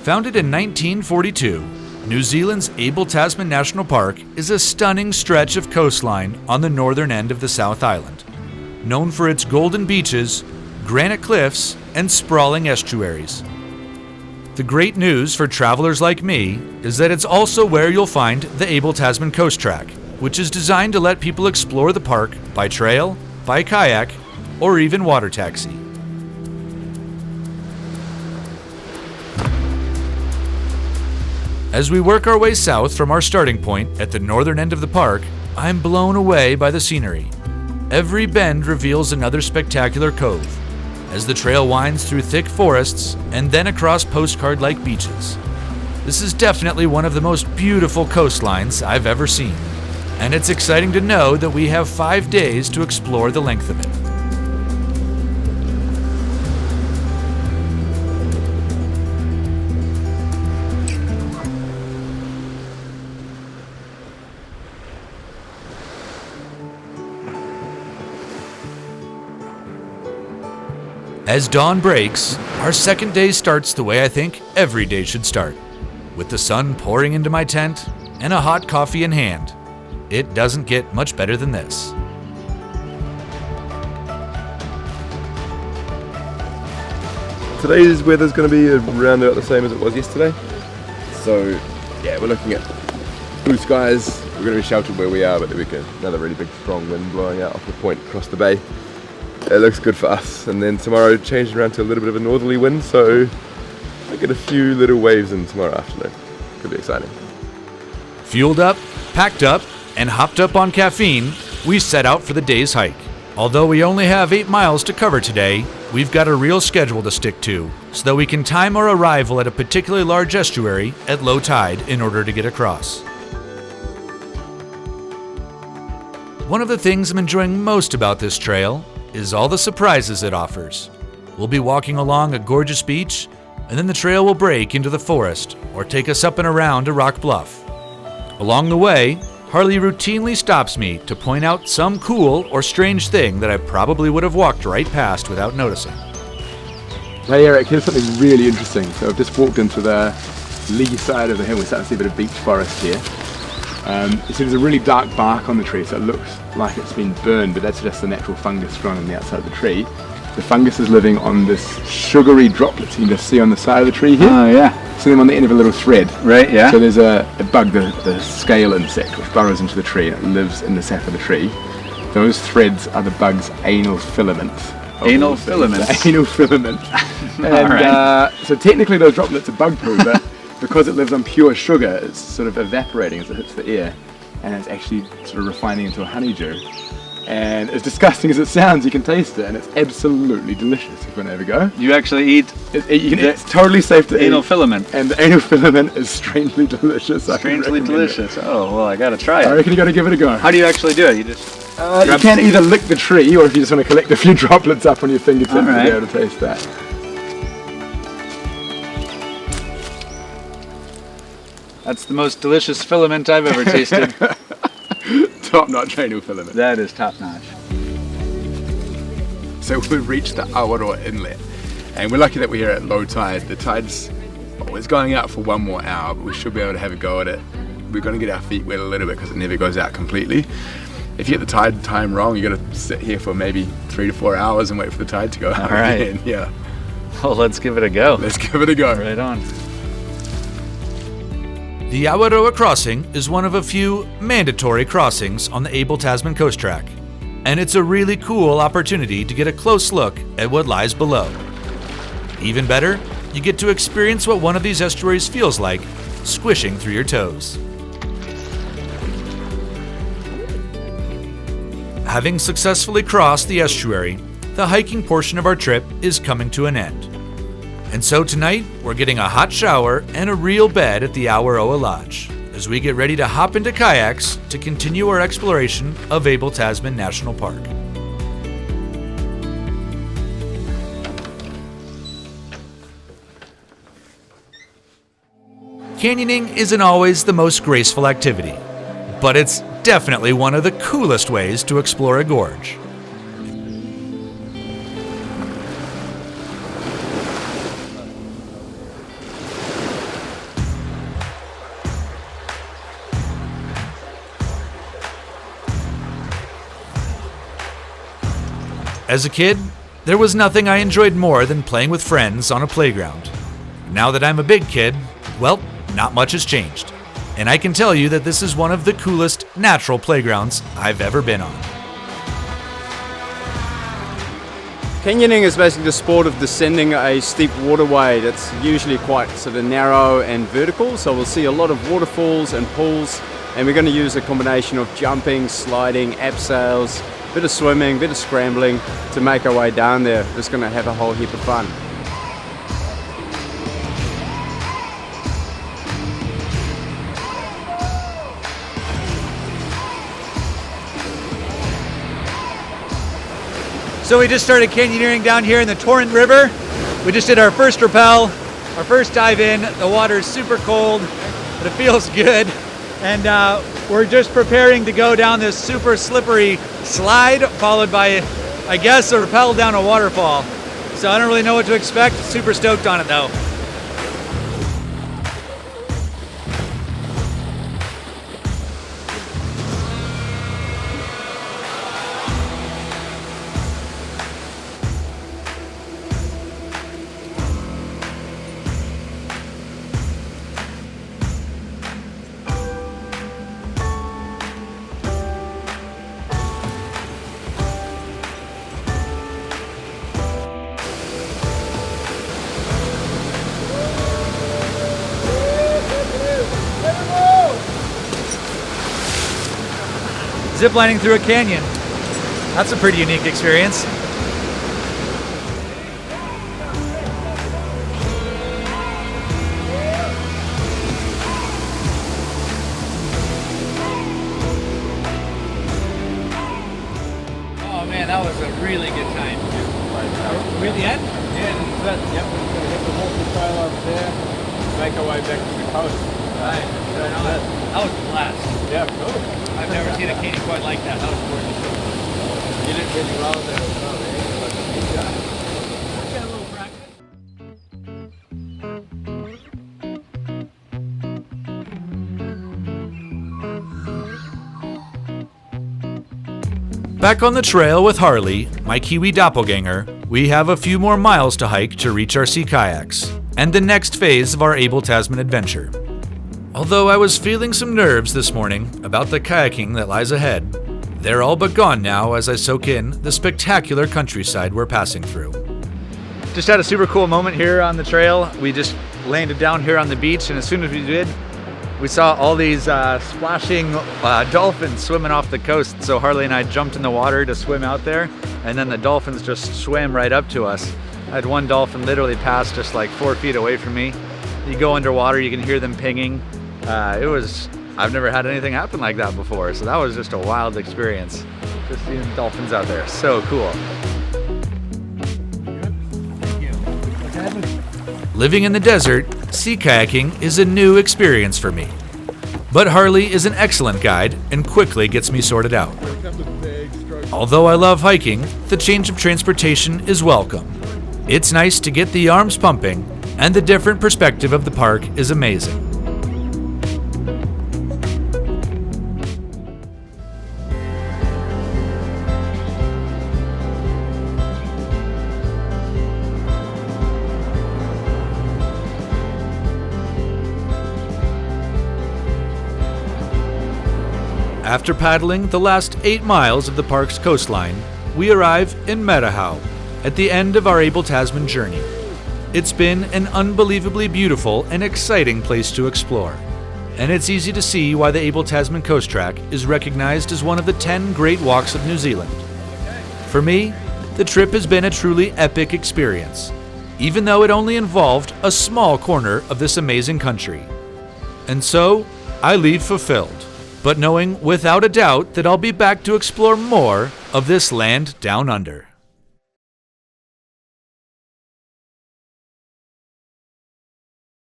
Founded in 1942, New Zealand's Abel Tasman National Park is a stunning stretch of coastline on the northern end of the South Island, known for its golden beaches, granite cliffs, and sprawling estuaries. The great news for travelers like me is that it's also where you'll find the Abel Tasman Coast Track, which is designed to let people explore the park by trail, by kayak, or even water taxi. As we work our way south from our starting point at the northern end of the park, I'm blown away by the scenery. Every bend reveals another spectacular cove, as the trail winds through thick forests and then across postcard-like beaches. This is definitely one of the most beautiful coastlines I've ever seen, and it's exciting to know that we have 5 days to explore the length of it. As dawn breaks, our second day starts the way I think every day should start, with the sun pouring into my tent and a hot coffee in hand. It doesn't get much better than this. Today's weather's going to be around about the same as it was yesterday. So yeah, we're looking at blue skies. We're going to be sheltered where we are, but then we get another really big strong wind blowing out off the point across the bay. It looks good for us. And then tomorrow changing around to a little bit of a northerly wind, so I get a few little waves in tomorrow afternoon. Could be exciting. Fueled up, packed up, and hopped up on caffeine, we set out for the day's hike. Although we only have 8 miles to cover today, we've got a real schedule to stick to, so that we can time our arrival at a particularly large estuary at low tide in order to get across. One of the things I'm enjoying most about this trail is all the surprises it offers. We'll be walking along a gorgeous beach, and then the trail will break into the forest or take us up and around a rock bluff. Along the way, Harley routinely stops me to point out some cool or strange thing that I probably would have walked right past without noticing. Hey Eric, here's something really interesting. So I've just walked into the lee side of the hill. We're starting to see a bit of beech forest here. You see there's a really dark bark on the tree, so it looks like it's been burned, but that's just the natural fungus growing on the outside of the tree. The fungus is living on this sugary droplets you can just see on the side of the tree here. Oh yeah. See them on the end of a little thread. Right, yeah. So there's a bug, the scale insect, which burrows into the tree and it lives in the sap of the tree. Those threads are the bug's anal filament. Anal filament? Anal filament. And Alright. So technically those droplets are bug poo, but because it lives on pure sugar, it's sort of evaporating as it hits the air, and it's actually sort of refining into a honeydew. And as disgusting as it sounds, you can taste it, and it's absolutely delicious if you want to have a go. You actually eat It's totally safe to anal eat. filament. And the anal filament is strangely delicious. Strangely delicious. Oh, well, I gotta try I it. reckon you gotta give it a go. How do you actually do it? You just You can either lick the tree, or if you just want to collect a few droplets up on your fingertips, you'll Alright. be able to taste that. That's the most delicious filament I've ever tasted. Top-notch anal filament. That is top notch. So we've reached the Awaroa Inlet, and we're lucky that we're here at low tide. The tide's always going out for 1 more hour, but we should be able to have a go at it. We're going to get our feet wet a little bit because it never goes out completely. If you get the tide time wrong, you got to sit here for maybe 3 to 4 hours and wait for the tide to go out. All right. Again. Yeah. Well, let's give it a go. Let's give it a go. Right on. The Awaroa crossing is one of a few mandatory crossings on the Abel Tasman Coast Track, and it's a really cool opportunity to get a close look at what lies below. Even better, you get to experience what one of these estuaries feels like, squishing through your toes. Having successfully crossed the estuary, the hiking portion of our trip is coming to an end. And so tonight, we're getting a hot shower and a real bed at the Awaroa Lodge as we get ready to hop into kayaks to continue our exploration of Abel Tasman National Park. Canyoning isn't always the most graceful activity, but it's definitely one of the coolest ways to explore a gorge. As a kid, there was nothing I enjoyed more than playing with friends on a playground. Now that I'm a big kid, well, not much has changed. And I can tell you that this is one of the coolest natural playgrounds I've ever been on. Canyoning is basically the sport of descending a steep waterway that's usually quite sort of narrow and vertical, so we'll see a lot of waterfalls and pools, and we're going to use a combination of jumping, sliding, abseils, a bit of swimming, a bit of scrambling to make our way down there. Just going to have a whole heap of fun. So we just started canyoneering down here in the Torrent River. We just did our first rappel, our first dive in. The water is super cold, but it feels good. And we're just preparing to go down this super slippery slide, followed by, I guess, a rappel down a waterfall. So I don't really know what to expect. Super stoked on it though. Ziplining through a canyon. That's a pretty unique experience. Oh man, that was a really good time. We at the end? Yeah, yep, we're going to hit the water trail over there, make our way back to the coast. Right. That was a blast. Yeah, cool. I've never seen a canyon quite like that. That was gorgeous. You did really well there as well, man. Got a little practice. Back on the trail with Harley, my Kiwi doppelganger, we have a few more miles to hike to reach our sea kayaks and the next phase of our Abel Tasman adventure. Although I was feeling some nerves this morning about the kayaking that lies ahead, they're all but gone now as I soak in the spectacular countryside we're passing through. Just had a super cool moment here on the trail. We just landed down here on the beach, and as soon as we did, we saw all these splashing dolphins swimming off the coast. So Harley and I jumped in the water to swim out there, and then the dolphins just swam right up to us. I had one dolphin literally pass just like 4 feet away from me. You go underwater, you can hear them pinging. I've never had anything happen like that before, so that was just a wild experience. Just seeing dolphins out there, so cool. Living in the desert, sea kayaking is a new experience for me. But Harley is an excellent guide and quickly gets me sorted out. Although I love hiking, the change of transportation is welcome. It's nice to get the arms pumping, and the different perspective of the park is amazing. After paddling the last 8 miles of the park's coastline, we arrive in Metahau, at the end of our Abel Tasman journey. It's been an unbelievably beautiful and exciting place to explore, and it's easy to see why the Abel Tasman Coast Track is recognized as one of the 10 great walks of New Zealand. For me, the trip has been a truly epic experience, even though it only involved a small corner of this amazing country. And so, I leave fulfilled, but knowing without a doubt that I'll be back to explore more of this land down under.